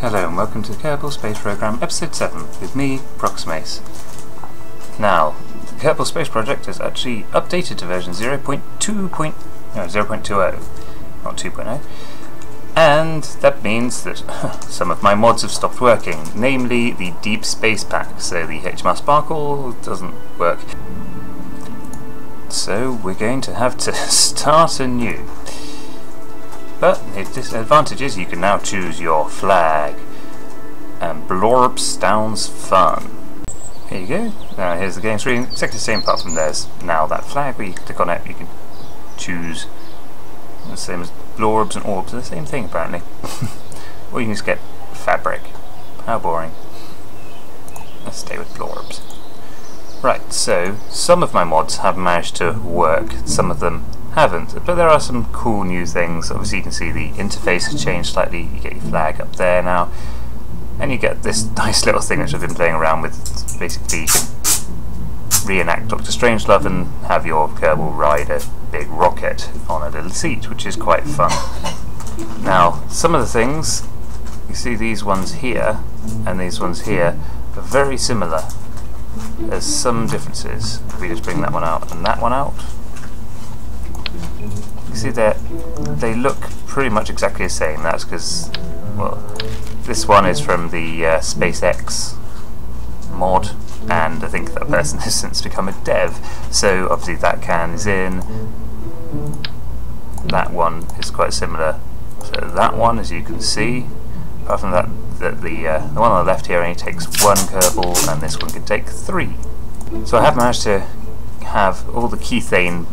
Hello and welcome to the Kerbal Space Program, Episode 7, with me, Proximace. Now, the Kerbal Space Project is actually updated to version 0.20, not 2.0, and that means that some of my mods have stopped working, namely the Deep Space Pack, so the HMR Sparkle doesn't work. So we're going to have to start anew. But the disadvantage is you can now choose your flag, and blorb sounds fun. Here you go. Now here's the game screen, exactly the same apart from there's now that flag where you click on it, you can choose the same as blorbs and orbs, are the same thing apparently. Or you can just get fabric. How boring. Let's stay with blorbs. Right, so some of my mods have managed to work, some of them haven't, but there are some cool new things. Obviously you can see the interface has changed slightly, you get your flag up there now, and you get this nice little thing which I've been playing around with. Basically you can reenact Dr. Strangelove and have your Kerbal ride a big rocket on a little seat, which is quite fun. Now, some of the things, you see these ones here and these ones here are very similar. There's some differences. If we just bring that one out and that one out, you see that they look pretty much exactly the same. That's because, well, this one is from the SpaceX mod, and I think that person has since become a dev, so obviously that can is in. That one is quite similar. So that one, as you can see, apart from that, the one on the left here only takes one Kerbal, and this one can take 3. So I have managed to have all the Keythane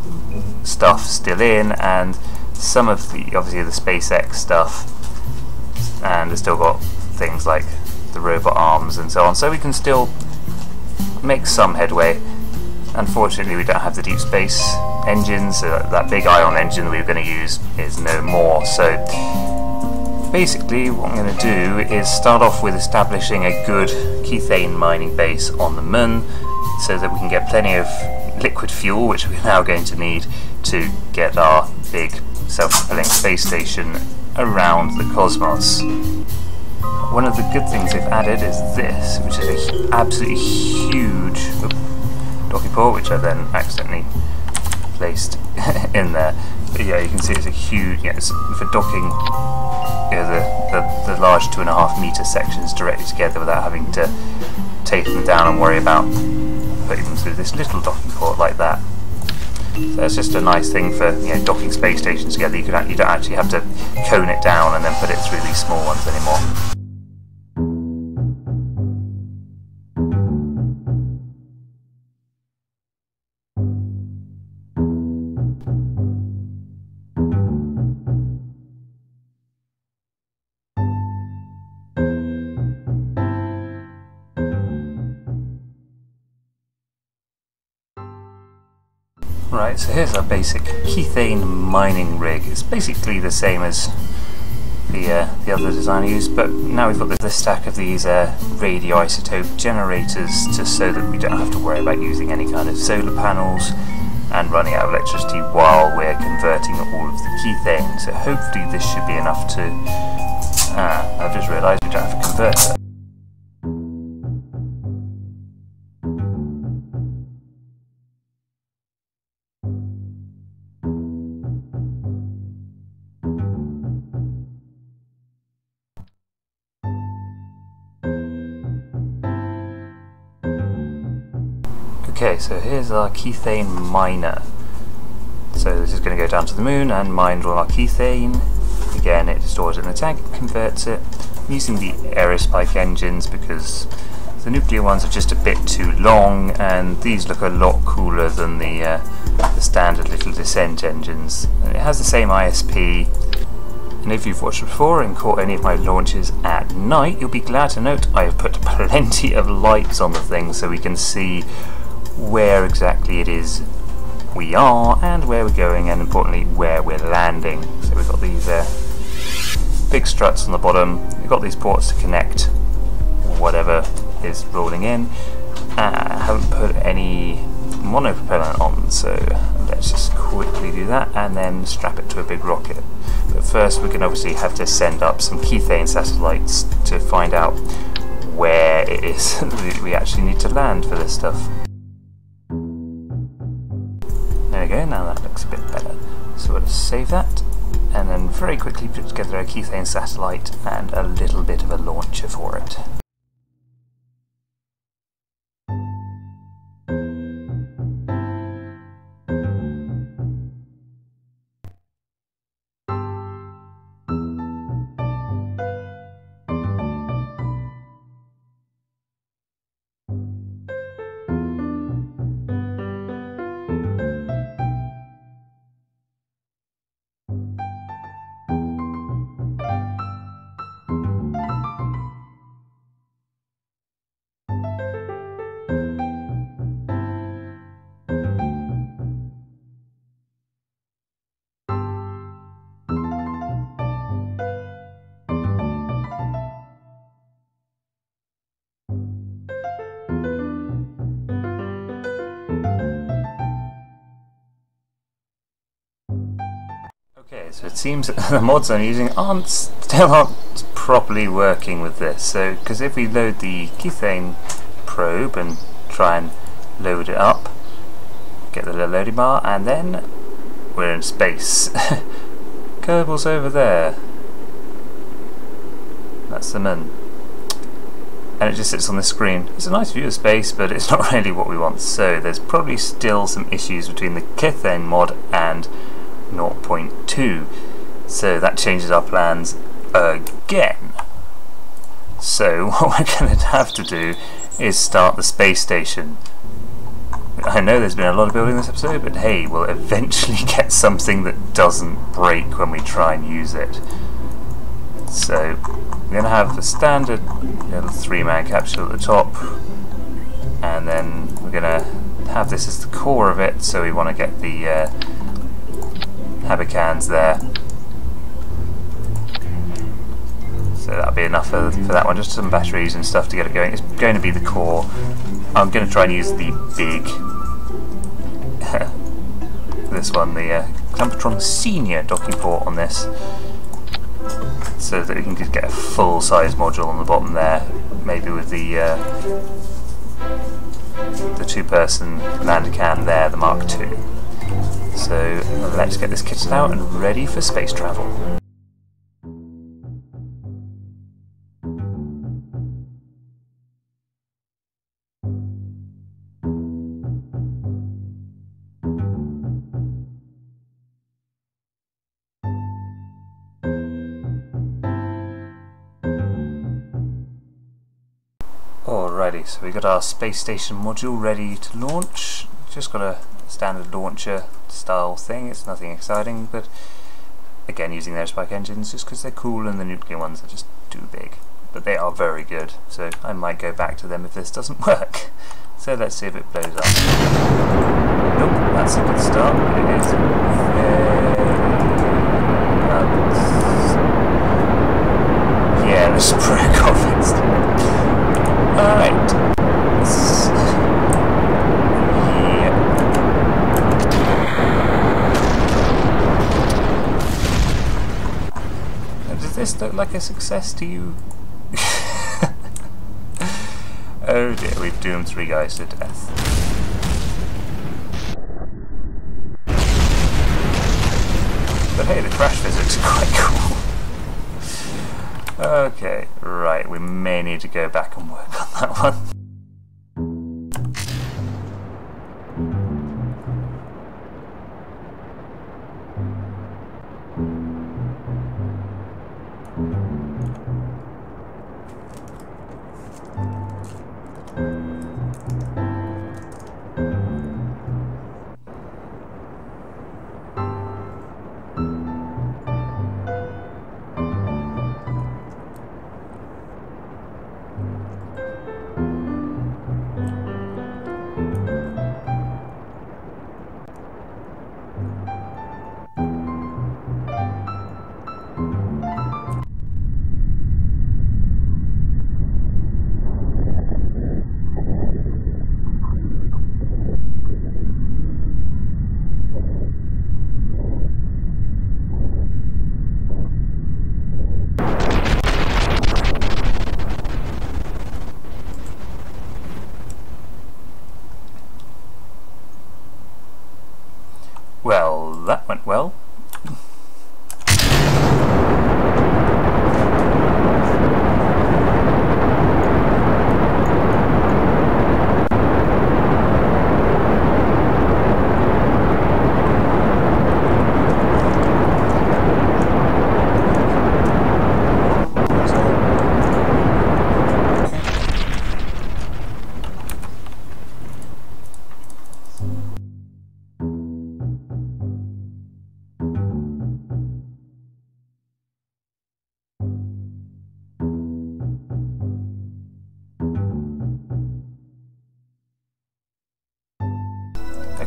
stuff still in, and some of the, obviously the SpaceX stuff, and it's still got things like the robot arms and so on, so we can still make some headway. Unfortunately we don't have the deep space engine, so that big ion engine that we were going to use is no more. So basically what I'm going to do is start off with establishing a good Keythane mining base on the Mun, so that we can get plenty of liquid fuel, which we're now going to need to get our big self-propelling space station around the cosmos. One of the good things they've added is this, which is an absolutely huge docking port, which I then accidentally placed in there. But yeah, you can see it's a huge, it's for docking, the large 2.5 meter sections directly together without having to take them down and worry about putting them through this little docking port like that. So that's just a nice thing for docking space stations together. You don't actually have to cone it down and then put it through these small ones anymore. Right, so here's our basic Keythane mining rig. It's basically the same as the other design I used, but now we've got this stack of these radioisotope generators so that we don't have to worry about using any kind of solar panels and running out of electricity while we're converting all of the Keythane. So hopefully this should be enough to... I've just realised we don't have to convert it. Okay, so here's our Keythane miner. So this is going to go down to the Mun and mine all our Keythane. Again, it stores it in the tank, converts it. I'm using the aerospike engines because the nuclear ones are just a bit too long, and these look a lot cooler than the standard little descent engines. And it has the same ISP. And if you've watched before and caught any of my launches at night, you'll be glad to note I have put plenty of lights on the thing so we can see where exactly it is we are and where we're going, and importantly where we're landing. So we've got these big struts on the bottom, we've got these ports to connect whatever is rolling in. I haven't put any monopropellant on, so let's just quickly do that and then strap it to a big rocket. But first we're going to obviously have to send up some Keythane satellites to find out where it is that we actually need to land for this stuff. There we go, now that looks a bit better. So we'll just save that, and then very quickly put together a Kerbal satellite and a little bit of a launcher for it. Okay, so it seems that the mods I'm using still aren't properly working with this. So, because if we load the Kerbal probe and try and load it up, get the little loading bar, and then we're in space. Kerbal's over there. That's the Mun. And it just sits on the screen. It's a nice view of space, but it's not really what we want. So there's probably still some issues between the Kerbal mod and 0.2, so that changes our plans again. So what we're going to have to do is start the space station. I know there's been a lot of building this episode, but hey, we'll eventually get something that doesn't break when we try and use it. So we're going to have a standard little 3-man capsule at the top, and then we're going to have this as the core of it, so we want to get the Habicans there. So that'll be enough for that one, just some batteries and stuff to get it going. It's going to be the core. I'm going to try and use the big this one, the Clampatron Senior docking port on this, so that we can just get a full size module on the bottom there, maybe with the 2-person lander can there, the Mark II. So let's get this kitted out and ready for space travel. Alrighty, so we got our space station module ready to launch. Just got a standard launcher style thing, it's nothing exciting, but again using their spike engines just because they're cool and the nuclear ones are just too big. But they are very good, so I might go back to them if this doesn't work. So let's see if it blows up. Nope, that's a good start, but it is yeah, let's break off instantly. Alright. Does this look like a success to you? Oh dear, we've doomed 3 guys to death. But hey, the crash physics are quite cool. Okay, right, we may need to go back and work on that one.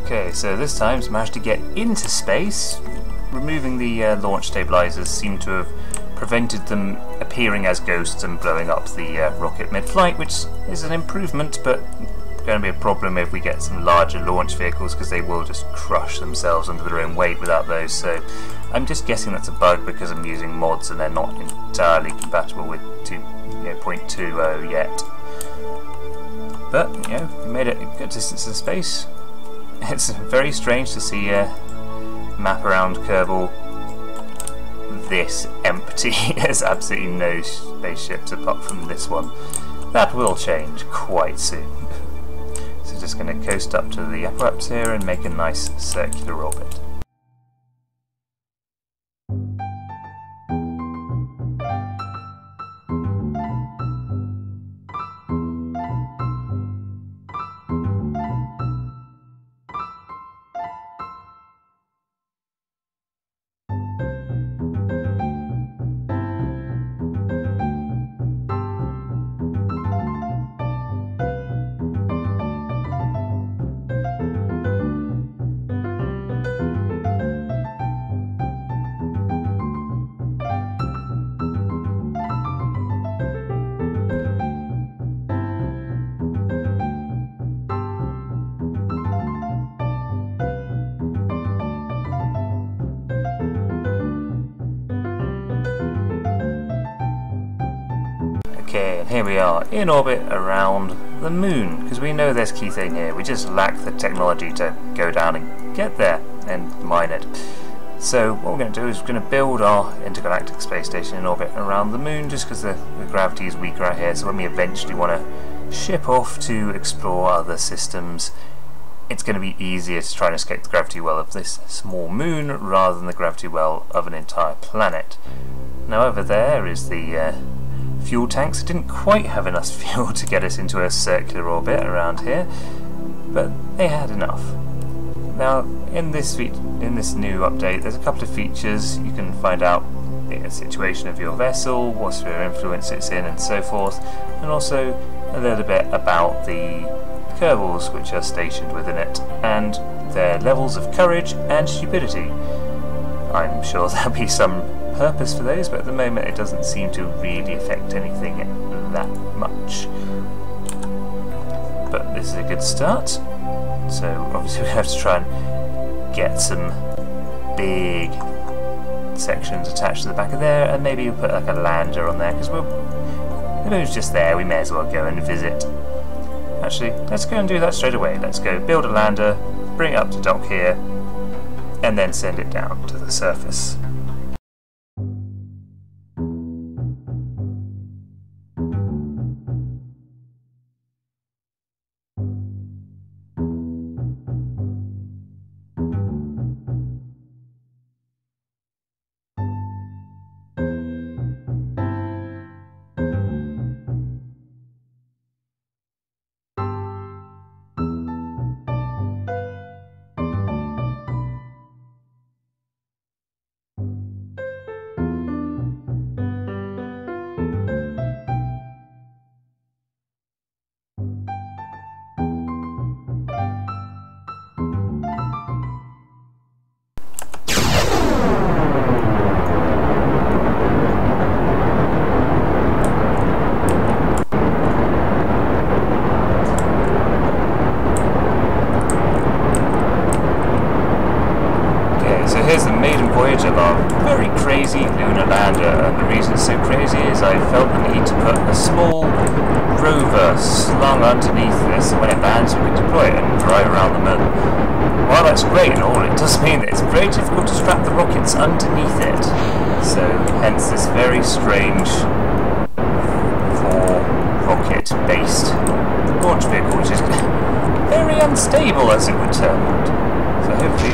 Okay, so this time it's managed to get into space. Removing the launch stabilizers seemed to have prevented them appearing as ghosts and blowing up the rocket mid-flight, which is an improvement, but going to be a problem if we get some larger launch vehicles, because they will just crush themselves under their own weight without those. So I'm just guessing that's a bug because I'm using mods and they're not entirely compatible with 0.20 yet. But, you know, we made it a good distance in space. It's very strange to see a map around Kerbal this empty. There's absolutely no spaceships apart from this one. That will change quite soon. So just going to coast up to the upper atmosphere and make a nice circular orbit. Okay, and here we are in orbit around the Moon, because we know there's key thing here. We just lack the technology to go down and get there and mine it. So what we're going to do is we're going to build our intergalactic space station in orbit around the Moon, just because the gravity is weaker out here. So when we eventually want to ship off to explore other systems, it's going to be easier to try and escape the gravity well of this small moon rather than the gravity well of an entire planet. Now over there is the fuel tanks. It didn't quite have enough fuel to get us into a circular orbit around here, but they had enough. Now in this new update there's a couple of features. You can find out the situation of your vessel, what sort of influence it's in and so forth, and also a little bit about the Kerbals which are stationed within it and their levels of courage and stupidity. I'm sure there'll be some purpose for those, but at the moment it doesn't seem to really affect anything that much. But this is a good start, so obviously we have to try and get some big sections attached to the back of there, and maybe we'll put like a lander on there, because the moon's just there, we may as well go and visit. Actually, let's go and do that straight away. Let's go build a lander, bring it up to dock here, and then send it down to the surface. Here's the maiden voyage of our very crazy lunar lander, and the reason it's so crazy is I felt the need to put a small rover slung underneath this, so when it lands we can deploy it and drive around the moon. While that's great and all, it does mean that it's very difficult to strap the rockets underneath it, so hence this very strange rocket based launch vehicle, which is very unstable as it would turn out. So hopefully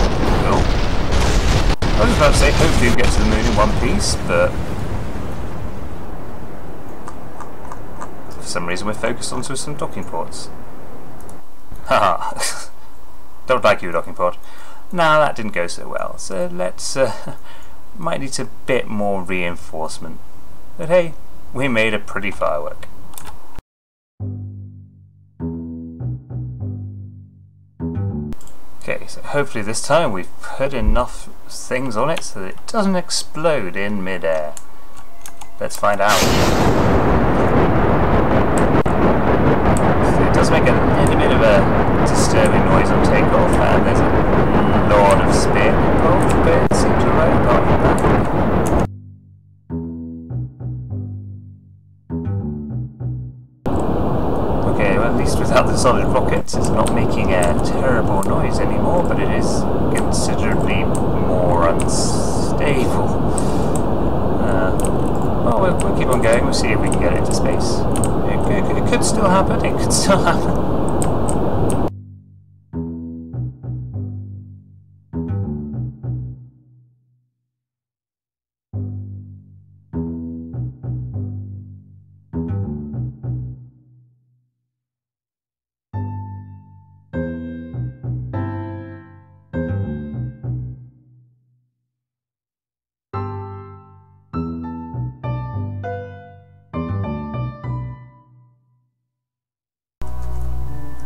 I was about to say, hopefully we'll get to the moon in one piece, but for some reason we're focused onto some docking ports. Haha, don't like you, docking port. Nah, that didn't go so well, so let's, might need a bit more reinforcement. But hey, we made a pretty firework. Okay, Okay, so hopefully this time we've put enough things on it so that it doesn't explode in mid-air. Let's find out. So it does make a little bit of a disturbing noise on takeoff, and there's a lot of spin involved, but it seems alright apart from that. Okay, well, at least without the solid rockets it's not making a terrible noise anymore, but it is considerably more unstable. Well, we'll keep on going, we'll see if we can get it into space. It could still happen, it could still happen.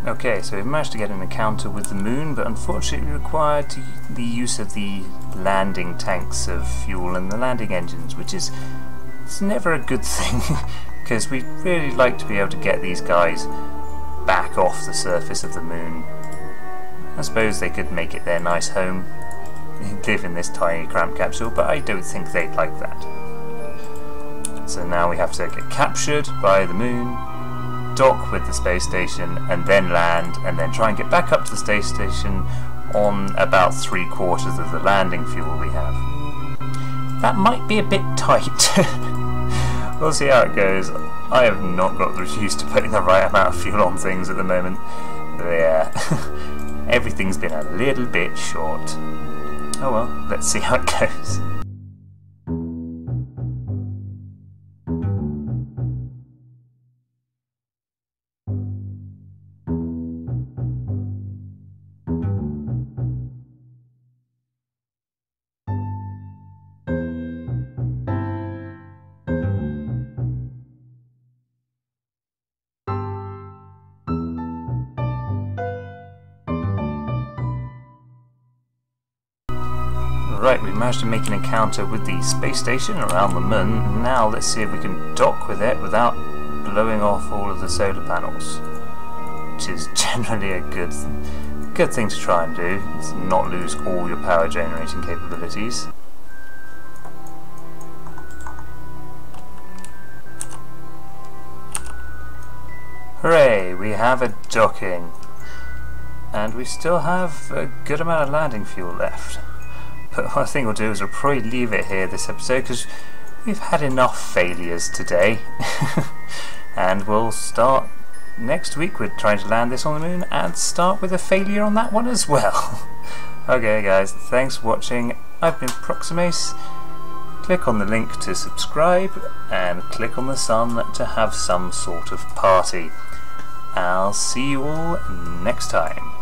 Okay, so we've managed to get an encounter with the moon, but unfortunately required the use of the landing tanks of fuel and the landing engines, which is it's never a good thing, because we'd really like to be able to get these guys back off the surface of the moon. I suppose they could make it their nice home, live in this tiny cramped capsule, but I don't think they'd like that. So now we have to get captured by the moon, dock with the space station, and then land, and then try and get back up to the space station on about 3/4 of the landing fuel we have. That might be a bit tight. We'll see how it goes. I have not got used to putting the right amount of fuel on things at the moment. But yeah, everything's been a little bit short. Oh well, let's see how it goes. Right, we've managed to make an encounter with the space station around the moon. Now let's see if we can dock with it without blowing off all of the solar panels, which is generally a good thing to try and do, is not lose all your power generating capabilities. Hooray, we have a docking, and we still have a good amount of landing fuel left. But what I think we'll do is we'll probably leave it here this episode, because we've had enough failures today. And we'll start next week with trying to land this on the moon, and start with a failure on that one as well. Okay guys, thanks for watching. I've been Proximace. Click on the link to subscribe, and click on the sun to have some sort of party. I'll see you all next time.